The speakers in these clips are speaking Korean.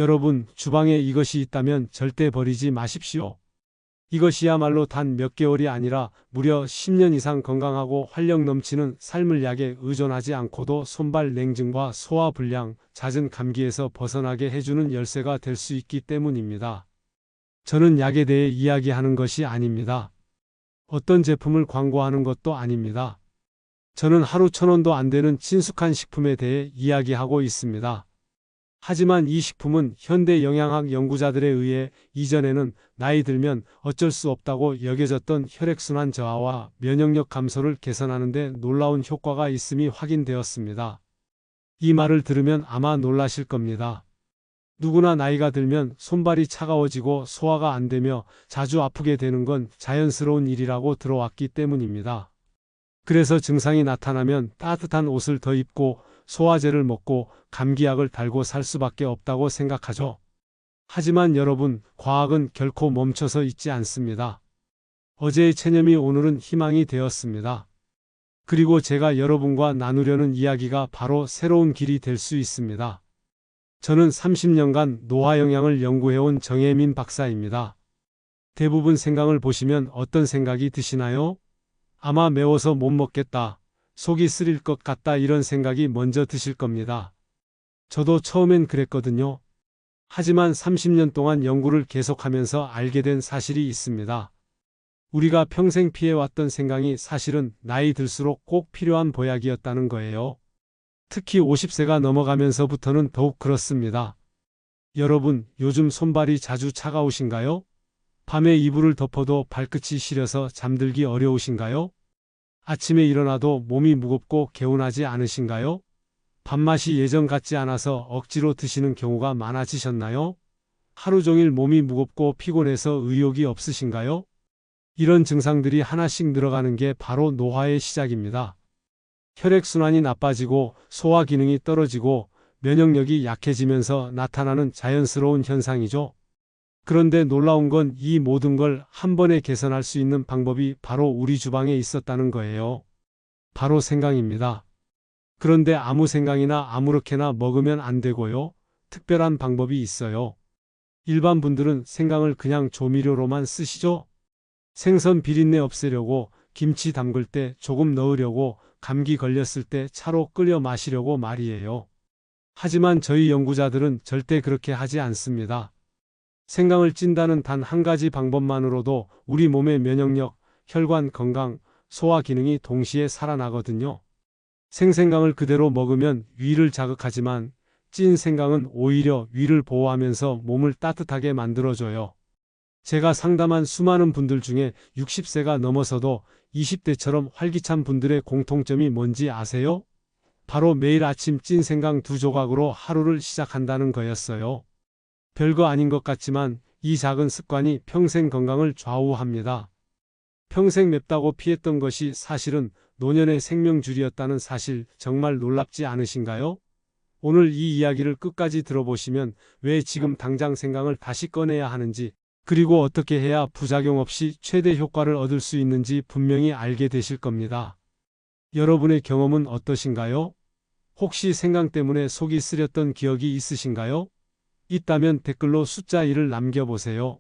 여러분, 주방에 이것이 있다면 절대 버리지 마십시오. 이것이야말로 단 몇 개월이 아니라 무려 10년 이상 건강하고 활력 넘치는 삶을 약에 의존하지 않고도 손발 냉증과 소화불량, 잦은 감기에서 벗어나게 해주는 열쇠가 될 수 있기 때문입니다. 저는 약에 대해 이야기하는 것이 아닙니다. 어떤 제품을 광고하는 것도 아닙니다. 저는 하루 1,000원도 안 되는 친숙한 식품에 대해 이야기하고 있습니다. 하지만 이 식품은 현대 영양학 연구자들에 의해 이전에는 나이 들면 어쩔 수 없다고 여겨졌던 혈액순환 저하와 면역력 감소를 개선하는 데 놀라운 효과가 있음이 확인되었습니다. 이 말을 들으면 아마 놀라실 겁니다. 누구나 나이가 들면 손발이 차가워지고 소화가 안 되며 자주 아프게 되는 건 자연스러운 일이라고 들어왔기 때문입니다. 그래서 증상이 나타나면 따뜻한 옷을 더 입고 소화제를 먹고 감기약을 달고 살 수밖에 없다고 생각하죠. 하지만 여러분, 과학은 결코 멈춰서 있지 않습니다. 어제의 체념이 오늘은 희망이 되었습니다. 그리고 제가 여러분과 나누려는 이야기가 바로 새로운 길이 될 수 있습니다. 저는 30년간 노화영양을 연구해온 정혜민 박사입니다. 대부분 생강을 보시면 어떤 생각이 드시나요? 아마 매워서 못 먹겠다, 속이 쓰릴 것 같다 이런 생각이 먼저 드실 겁니다. 저도 처음엔 그랬거든요. 하지만 30년 동안 연구를 계속하면서 알게 된 사실이 있습니다. 우리가 평생 피해왔던 생강이 사실은 나이 들수록 꼭 필요한 보약이었다는 거예요. 특히 50세가 넘어가면서부터는 더욱 그렇습니다. 여러분, 요즘 손발이 자주 차가우신가요? 밤에 이불을 덮어도 발끝이 시려서 잠들기 어려우신가요? 아침에 일어나도 몸이 무겁고 개운하지 않으신가요? 밥맛이 예전 같지 않아서 억지로 드시는 경우가 많아지셨나요? 하루 종일 몸이 무겁고 피곤해서 의욕이 없으신가요? 이런 증상들이 하나씩 늘어가는 게 바로 노화의 시작입니다. 혈액순환이 나빠지고 소화 기능이 떨어지고 면역력이 약해지면서 나타나는 자연스러운 현상이죠. 그런데 놀라운 건 이 모든 걸 한 번에 개선할 수 있는 방법이 바로 우리 주방에 있었다는 거예요. 바로 생강입니다. 그런데 아무 생강이나 아무렇게나 먹으면 안 되고요. 특별한 방법이 있어요. 일반 분들은 생강을 그냥 조미료로만 쓰시죠? 생선 비린내 없애려고, 김치 담글 때 조금 넣으려고, 감기 걸렸을 때 차로 끓여 마시려고 말이에요. 하지만 저희 연구자들은 절대 그렇게 하지 않습니다. 생강을 찐다는 단 한 가지 방법만으로도 우리 몸의 면역력, 혈관 건강, 소화 기능이 동시에 살아나거든요. 생생강을 그대로 먹으면 위를 자극하지만 찐 생강은 오히려 위를 보호하면서 몸을 따뜻하게 만들어줘요. 제가 상담한 수많은 분들 중에 60세가 넘어서도 20대처럼 활기찬 분들의 공통점이 뭔지 아세요? 바로 매일 아침 찐 생강 2조각으로 하루를 시작한다는 거였어요. 별거 아닌 것 같지만 이 작은 습관이 평생 건강을 좌우합니다. 평생 맵다고 피했던 것이 사실은 노년의 생명줄이었다는 사실 정말 놀랍지 않으신가요? 오늘 이 이야기를 끝까지 들어보시면 왜 지금 당장 생강을 다시 꺼내야 하는지, 그리고 어떻게 해야 부작용 없이 최대 효과를 얻을 수 있는지 분명히 알게 되실 겁니다. 여러분의 경험은 어떠신가요? 혹시 생강 때문에 속이 쓰렸던 기억이 있으신가요? 있다면 댓글로 숫자 1을 남겨보세요.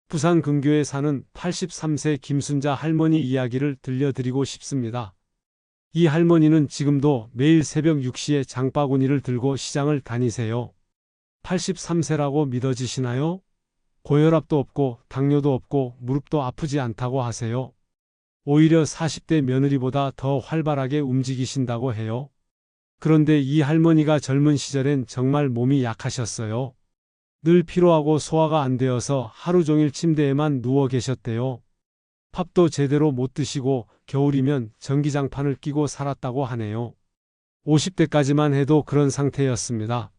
부산 근교에 사는 83세 김순자 할머니 이야기를 들려드리고 싶습니다. 이 할머니는 지금도 매일 새벽 6시에 장바구니를 들고 시장을 다니세요. 83세라고 믿어지시나요? 고혈압도 없고 당뇨도 없고 무릎도 아프지 않다고 하세요. 오히려 40대 며느리보다 더 활발하게 움직이신다고 해요. 그런데 이 할머니가 젊은 시절엔 정말 몸이 약하셨어요. 늘 피로하고 소화가 안 되어서 하루 종일 침대에만 누워 계셨대요. 밥도 제대로 못 드시고 겨울이면 전기장판을 끼고 살았다고 하네요. 50대까지만 해도 그런 상태였습니다.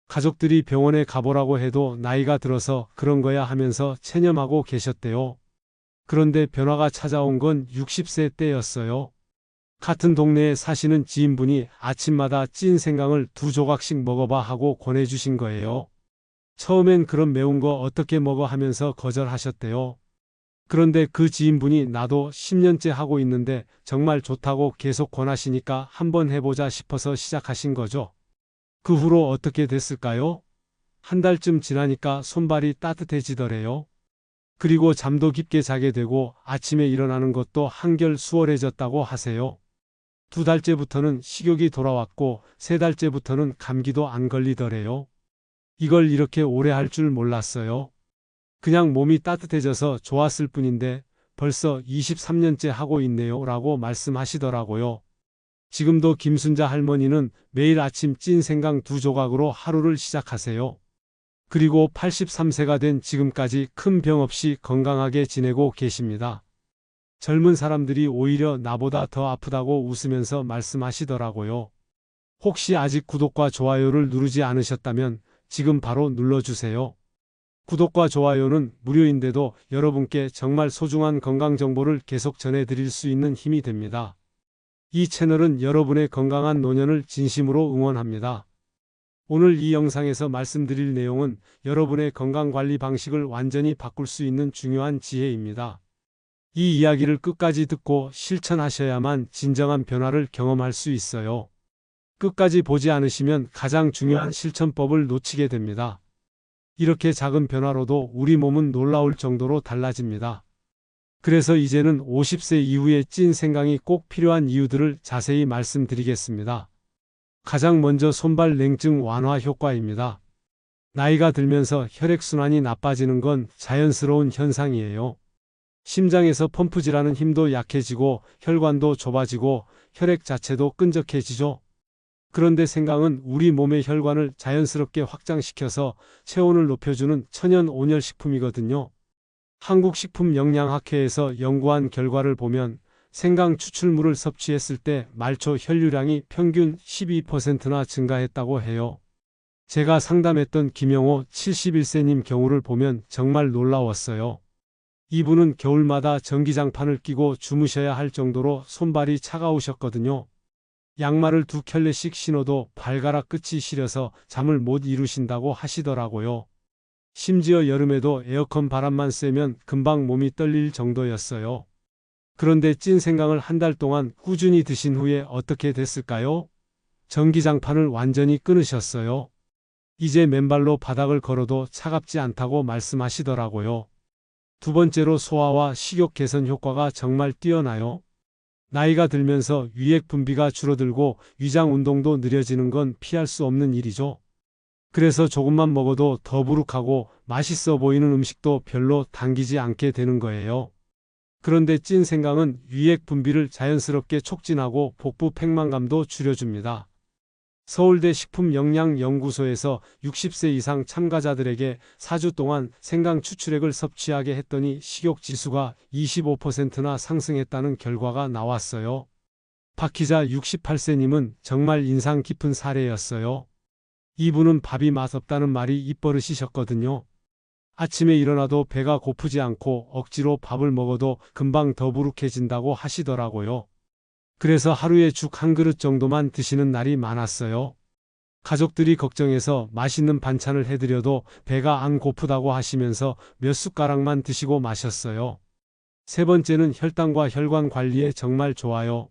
가족들이 병원에 가보라고 해도 나이가 들어서 그런 거야 하면서 체념하고 계셨대요. 그런데 변화가 찾아온 건 60세 때였어요. 같은 동네에 사시는 지인분이 아침마다 찐 생강을 2조각씩 먹어봐 하고 권해주신 거예요. 처음엔 그런 매운 거 어떻게 먹어 하면서 거절하셨대요. 그런데 그 지인분이 나도 10년째 하고 있는데 정말 좋다고 계속 권하시니까 한번 해보자 싶어서 시작하신 거죠. 그 후로 어떻게 됐을까요? 한 달쯤 지나니까 손발이 따뜻해지더래요. 그리고 잠도 깊게 자게 되고 아침에 일어나는 것도 한결 수월해졌다고 하세요. 2달째부터는 식욕이 돌아왔고 3달째부터는 감기도 안 걸리더래요. 이걸 이렇게 오래 할 줄 몰랐어요. 그냥 몸이 따뜻해져서 좋았을 뿐인데 벌써 23년째 하고 있네요 라고 말씀하시더라고요. 지금도 김순자 할머니는 매일 아침 찐 생강 2조각으로 하루를 시작하세요. 그리고 83세가 된 지금까지 큰 병 없이 건강하게 지내고 계십니다. 젊은 사람들이 오히려 나보다 더 아프다고 웃으면서 말씀하시더라고요. 혹시 아직 구독과 좋아요를 누르지 않으셨다면 지금 바로 눌러주세요. 구독과 좋아요는 무료인데도 여러분께 정말 소중한 건강 정보를 계속 전해드릴 수 있는 힘이 됩니다. 이 채널은 여러분의 건강한 노년을 진심으로 응원합니다. 오늘 이 영상에서 말씀드릴 내용은 여러분의 건강관리 방식을 완전히 바꿀 수 있는 중요한 지혜입니다. 이 이야기를 끝까지 듣고 실천하셔야만 진정한 변화를 경험할 수 있어요. 끝까지 보지 않으시면 가장 중요한 실천법을 놓치게 됩니다. 이렇게 작은 변화로도 우리 몸은 놀라울 정도로 달라집니다. 그래서 이제는 50세 이후에 찐 생강이 꼭 필요한 이유들을 자세히 말씀드리겠습니다. 가장 먼저 손발 냉증 완화 효과입니다. 나이가 들면서 혈액순환이 나빠지는 건 자연스러운 현상이에요. 심장에서 펌프질하는 힘도 약해지고 혈관도 좁아지고 혈액 자체도 끈적해지죠. 그런데 생강은 우리 몸의 혈관을 자연스럽게 확장시켜서 체온을 높여주는 천연 온열 식품이거든요. 한국식품영양학회에서 연구한 결과를 보면 생강 추출물을 섭취했을 때 말초 혈류량이 평균 12%나 증가했다고 해요. 제가 상담했던 김영호 71세님 경우를 보면 정말 놀라웠어요. 이분은 겨울마다 전기장판을 끼고 주무셔야 할 정도로 손발이 차가우셨거든요. 양말을 2켤레씩 신어도 발가락 끝이 시려서 잠을 못 이루신다고 하시더라고요. 심지어 여름에도 에어컨 바람만 쐬면 금방 몸이 떨릴 정도였어요. 그런데 찐 생강을 한 달 동안 꾸준히 드신 후에 어떻게 됐을까요? 전기장판을 완전히 끊으셨어요. 이제 맨발로 바닥을 걸어도 차갑지 않다고 말씀하시더라고요. 두 번째로 소화와 식욕 개선 효과가 정말 뛰어나요. 나이가 들면서 위액 분비가 줄어들고 위장 운동도 느려지는 건 피할 수 없는 일이죠. 그래서 조금만 먹어도 더부룩하고 맛있어 보이는 음식도 별로 당기지 않게 되는 거예요. 그런데 찐 생강은 위액 분비를 자연스럽게 촉진하고 복부 팽만감도 줄여줍니다. 서울대 식품영양연구소에서 60세 이상 참가자들에게 4주 동안 생강 추출액을 섭취하게 했더니 식욕 지수가 25%나 상승했다는 결과가 나왔어요. 박희자 68세님은 정말 인상 깊은 사례였어요. 이분은 밥이 맛없다는 말이 입버릇이셨거든요. 아침에 일어나도 배가 고프지 않고 억지로 밥을 먹어도 금방 더부룩해진다고 하시더라고요. 그래서 하루에 죽 한 그릇 정도만 드시는 날이 많았어요. 가족들이 걱정해서 맛있는 반찬을 해드려도 배가 안 고프다고 하시면서 몇 숟가락만 드시고 마셨어요. 세 번째는 혈당과 혈관 관리에 정말 좋아요.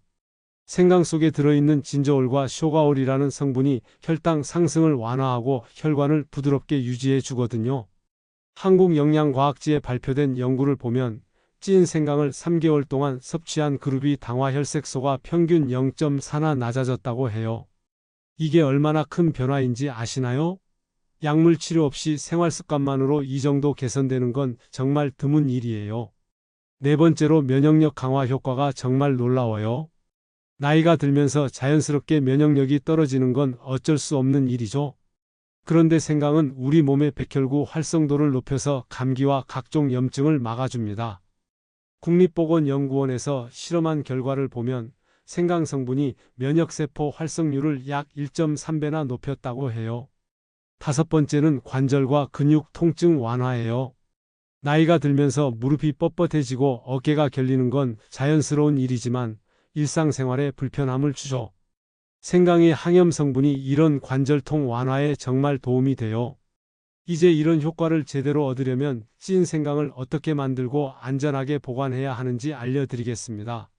생강 속에 들어있는 진저올과 쇼가올이라는 성분이 혈당 상승을 완화하고 혈관을 부드럽게 유지해 주거든요. 한국영양과학지에 발표된 연구를 보면 찐 생강을 3개월 동안 섭취한 그룹이 당화혈색소가 평균 0.4나 낮아졌다고 해요. 이게 얼마나 큰 변화인지 아시나요? 약물 치료 없이 생활습관만으로 이 정도 개선되는 건 정말 드문 일이에요. 네 번째로 면역력 강화 효과가 정말 놀라워요. 나이가 들면서 자연스럽게 면역력이 떨어지는 건 어쩔 수 없는 일이죠. 그런데 생강은 우리 몸의 백혈구 활성도를 높여서 감기와 각종 염증을 막아줍니다. 국립보건연구원에서 실험한 결과를 보면 생강 성분이 면역세포 활성률을 약 1.3배나 높였다고 해요. 다섯 번째는 관절과 근육 통증 완화예요. 나이가 들면서 무릎이 뻣뻣해지고 어깨가 결리는 건 자연스러운 일이지만 일상생활에 불편함을 주죠. 생강의 항염 성분이 이런 관절통 완화에 정말 도움이 돼요. 이제 이런 효과를 제대로 얻으려면 찐 생강을 어떻게 만들고 안전하게 보관해야 하는지 알려드리겠습니다.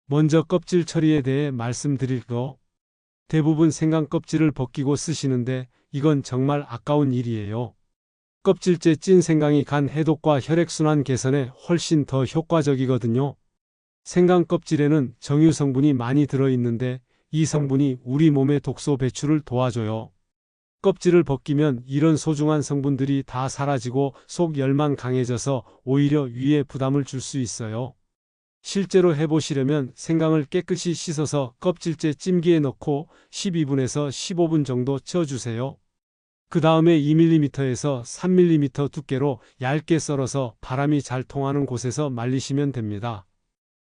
먼저 껍질 처리에 대해 말씀드릴 거. 대부분 생강 껍질을 벗기고 쓰시는데 이건 정말 아까운 일이에요. 껍질째 찐 생강이 간 해독과 혈액순환 개선에 훨씬 더 효과적이거든요. 생강 껍질에는 정유 성분이 많이 들어있는데 이 성분이 우리 몸의 독소 배출을 도와줘요. 껍질을 벗기면 이런 소중한 성분들이 다 사라지고 속 열만 강해져서 오히려 위에 부담을 줄 수 있어요. 실제로 해보시려면 생강을 깨끗이 씻어서 껍질째 찜기에 넣고 12분에서 15분 정도 쪄주세요. 그 다음에 2mm에서 3mm 두께로 얇게 썰어서 바람이 잘 통하는 곳에서 말리시면 됩니다.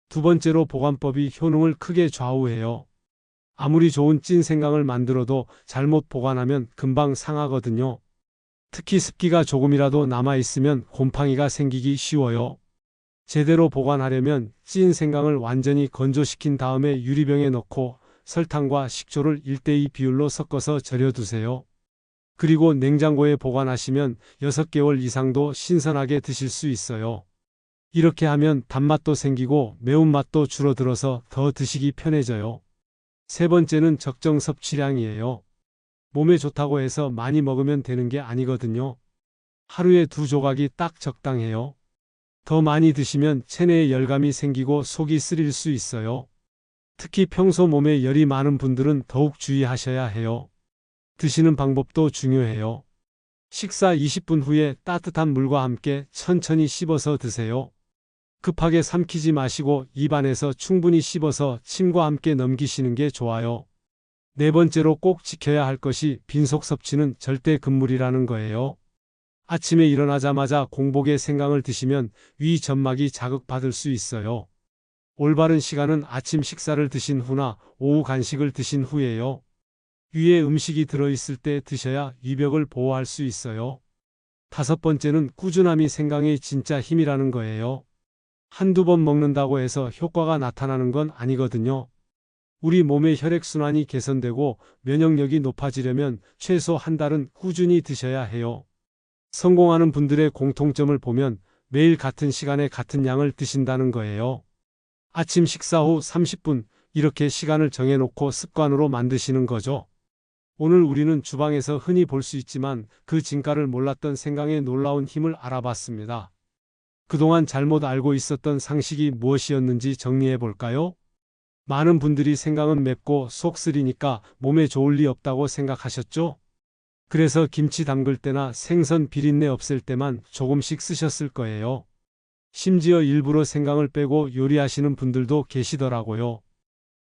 두 번째로 보관법이 효능을 크게 좌우해요. 아무리 좋은 찐 생강을 만들어도 잘못 보관하면 금방 상하거든요. 특히 습기가 조금이라도 남아있으면 곰팡이가 생기기 쉬워요. 제대로 보관하려면 찐 생강을 완전히 건조시킨 다음에 유리병에 넣고 설탕과 식초를 1:2 비율로 섞어서 절여두세요. 그리고 냉장고에 보관하시면 6개월 이상도 신선하게 드실 수 있어요. 이렇게 하면 단맛도 생기고 매운맛도 줄어들어서 더 드시기 편해져요. 세 번째는 적정 섭취량이에요. 몸에 좋다고 해서 많이 먹으면 되는 게 아니거든요. 하루에 2조각이 딱 적당해요. 더 많이 드시면 체내에 열감이 생기고 속이 쓰릴 수 있어요. 특히 평소 몸에 열이 많은 분들은 더욱 주의하셔야 해요. 드시는 방법도 중요해요. 식사 20분 후에 따뜻한 물과 함께 천천히 씹어서 드세요. 급하게 삼키지 마시고 입안에서 충분히 씹어서 침과 함께 넘기시는 게 좋아요. 네 번째로 꼭 지켜야 할 것이 빈속 섭취는 절대 금물이라는 거예요. 아침에 일어나자마자 공복에 생강을 드시면 위 점막이 자극받을 수 있어요. 올바른 시간은 아침 식사를 드신 후나 오후 간식을 드신 후예요. 위에 음식이 들어있을 때 드셔야 위벽을 보호할 수 있어요. 다섯 번째는 꾸준함이 생강의 진짜 힘이라는 거예요. 한두 번 먹는다고 해서 효과가 나타나는 건 아니거든요. 우리 몸의 혈액순환이 개선되고 면역력이 높아지려면 최소 한 달은 꾸준히 드셔야 해요. 성공하는 분들의 공통점을 보면 매일 같은 시간에 같은 양을 드신다는 거예요. 아침 식사 후 30분 이렇게 시간을 정해놓고 습관으로 만드시는 거죠. 오늘 우리는 주방에서 흔히 볼 수 있지만 그 진가를 몰랐던 생강의 놀라운 힘을 알아봤습니다. 그동안 잘못 알고 있었던 상식이 무엇이었는지 정리해 볼까요? 많은 분들이 생강은 맵고 속 쓰리니까 몸에 좋을 리 없다고 생각하셨죠? 그래서 김치 담글 때나 생선 비린내 없앨 때만 조금씩 쓰셨을 거예요. 심지어 일부러 생강을 빼고 요리하시는 분들도 계시더라고요.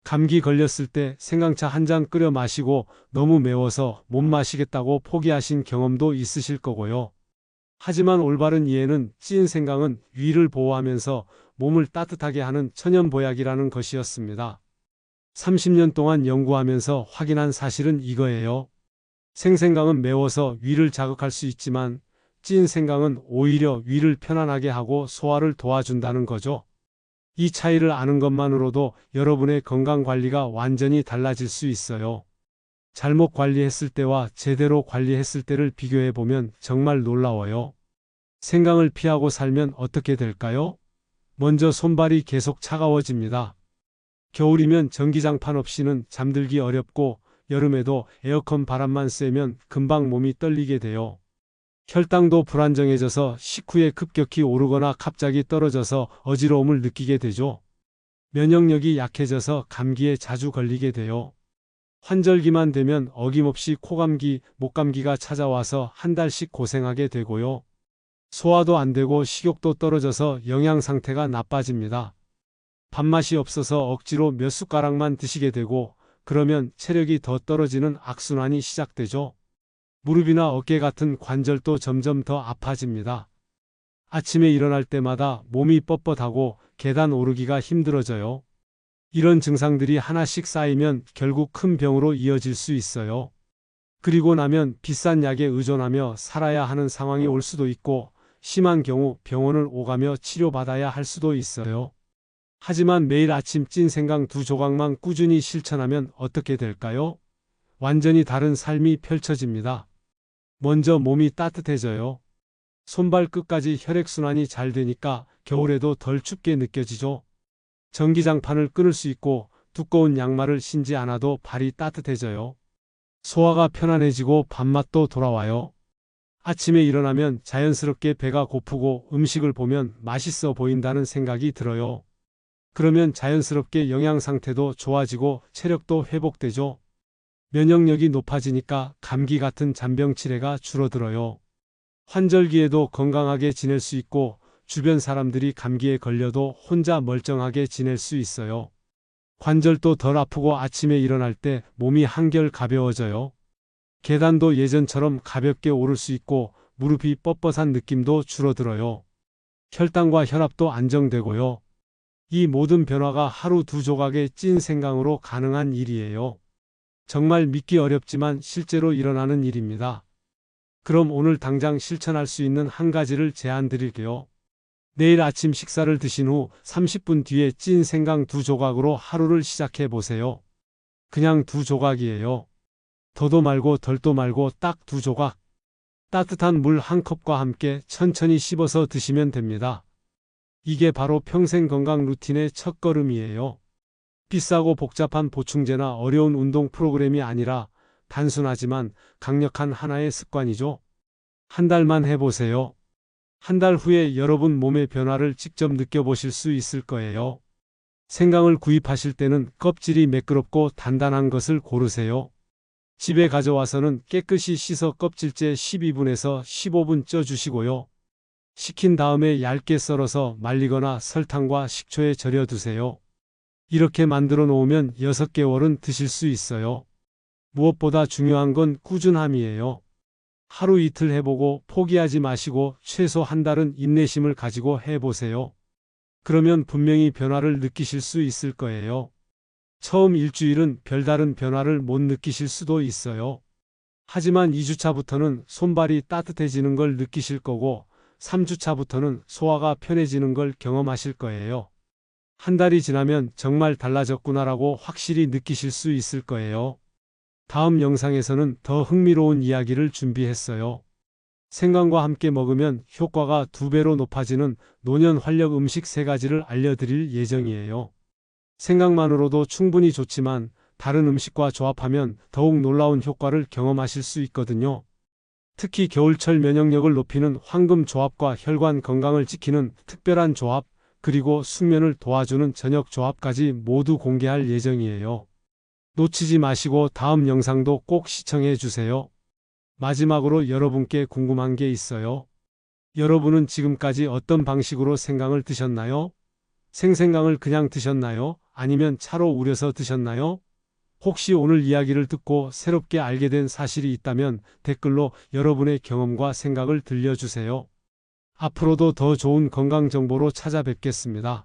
감기 걸렸을 때 생강차 한 잔 끓여 마시고 너무 매워서 못 마시겠다고 포기하신 경험도 있으실 거고요. 하지만 올바른 이해는 찐 생강은 위를 보호하면서 몸을 따뜻하게 하는 천연보약이라는 것이었습니다. 30년 동안 연구하면서 확인한 사실은 이거예요. 생생강은 매워서 위를 자극할 수 있지만 찐 생강은 오히려 위를 편안하게 하고 소화를 도와준다는 거죠. 이 차이를 아는 것만으로도 여러분의 건강 관리가 완전히 달라질 수 있어요. 잘못 관리했을 때와 제대로 관리했을 때를 비교해 보면 정말 놀라워요. 생강을 피하고 살면 어떻게 될까요? 먼저 손발이 계속 차가워집니다. 겨울이면 전기장판 없이는 잠들기 어렵고 여름에도 에어컨 바람만 쐬면 금방 몸이 떨리게 돼요. 혈당도 불안정해져서 식후에 급격히 오르거나 갑자기 떨어져서 어지러움을 느끼게 되죠. 면역력이 약해져서 감기에 자주 걸리게 돼요. 환절기만 되면 어김없이 코감기, 목감기가 찾아와서 한 달씩 고생하게 되고요. 소화도 안 되고 식욕도 떨어져서 영양 상태가 나빠집니다. 밥맛이 없어서 억지로 몇 숟가락만 드시게 되고 그러면 체력이 더 떨어지는 악순환이 시작되죠. 무릎이나 어깨 같은 관절도 점점 더 아파집니다. 아침에 일어날 때마다 몸이 뻣뻣하고 계단 오르기가 힘들어져요. 이런 증상들이 하나씩 쌓이면 결국 큰 병으로 이어질 수 있어요. 그리고 나면 비싼 약에 의존하며 살아야 하는 상황이 올 수도 있고 심한 경우 병원을 오가며 치료받아야 할 수도 있어요. 하지만 매일 아침 찐 생강 2조각만 꾸준히 실천하면 어떻게 될까요? 완전히 다른 삶이 펼쳐집니다. 먼저 몸이 따뜻해져요. 손발 끝까지 혈액순환이 잘 되니까 겨울에도 덜 춥게 느껴지죠. 전기장판을 끊을 수 있고 두꺼운 양말을 신지 않아도 발이 따뜻해져요. 소화가 편안해지고 밥맛도 돌아와요. 아침에 일어나면 자연스럽게 배가 고프고 음식을 보면 맛있어 보인다는 생각이 들어요. 그러면 자연스럽게 영양 상태도 좋아지고 체력도 회복되죠. 면역력이 높아지니까 감기 같은 잔병 치레가 줄어들어요. 환절기에도 건강하게 지낼 수 있고 주변 사람들이 감기에 걸려도 혼자 멀쩡하게 지낼 수 있어요. 관절도 덜 아프고 아침에 일어날 때 몸이 한결 가벼워져요. 계단도 예전처럼 가볍게 오를 수 있고 무릎이 뻣뻣한 느낌도 줄어들어요. 혈당과 혈압도 안정되고요. 이 모든 변화가 하루 두 조각의 찐 생강으로 가능한 일이에요. 정말 믿기 어렵지만 실제로 일어나는 일입니다. 그럼 오늘 당장 실천할 수 있는 한 가지를 제안 드릴게요. 내일 아침 식사를 드신 후 30분 뒤에 찐 생강 두 조각으로 하루를 시작해 보세요. 그냥 두 조각이에요. 더도 말고 덜도 말고 딱 두 조각. 따뜻한 물 한 컵과 함께 천천히 씹어서 드시면 됩니다. 이게 바로 평생 건강 루틴의 첫걸음이에요. 비싸고 복잡한 보충제나 어려운 운동 프로그램이 아니라 단순하지만 강력한 하나의 습관이죠. 한 달만 해보세요. 한 달 후에 여러분 몸의 변화를 직접 느껴보실 수 있을 거예요. 생강을 구입하실 때는 껍질이 매끄럽고 단단한 것을 고르세요. 집에 가져와서는 깨끗이 씻어 껍질째 12분에서 15분 쪄주시고요. 식힌 다음에 얇게 썰어서 말리거나 설탕과 식초에 절여 두세요. 이렇게 만들어 놓으면 6개월은 드실 수 있어요. 무엇보다 중요한 건 꾸준함이에요. 하루 이틀 해보고 포기하지 마시고 최소 한 달은 인내심을 가지고 해보세요. 그러면 분명히 변화를 느끼실 수 있을 거예요. 처음 일주일은 별다른 변화를 못 느끼실 수도 있어요. 하지만 2주차부터는 손발이 따뜻해지는 걸 느끼실 거고 3주차부터는 소화가 편해지는 걸 경험하실 거예요. 한 달이 지나면 정말 달라졌구나라고 확실히 느끼실 수 있을 거예요. 다음 영상에서는 더 흥미로운 이야기를 준비했어요. 생강과 함께 먹으면 효과가 2배로 높아지는 노년 활력 음식 3가지를 알려드릴 예정이에요. 생강만으로도 충분히 좋지만 다른 음식과 조합하면 더욱 놀라운 효과를 경험하실 수 있거든요. 특히 겨울철 면역력을 높이는 황금 조합과 혈관 건강을 지키는 특별한 조합, 그리고 숙면을 도와주는 저녁 조합까지 모두 공개할 예정이에요. 놓치지 마시고 다음 영상도 꼭 시청해 주세요. 마지막으로 여러분께 궁금한 게 있어요. 여러분은 지금까지 어떤 방식으로 생강을 드셨나요? 생생강을 그냥 드셨나요? 아니면 차로 우려서 드셨나요? 혹시 오늘 이야기를 듣고 새롭게 알게 된 사실이 있다면 댓글로 여러분의 경험과 생각을 들려주세요. 앞으로도 더 좋은 건강 정보로 찾아뵙겠습니다.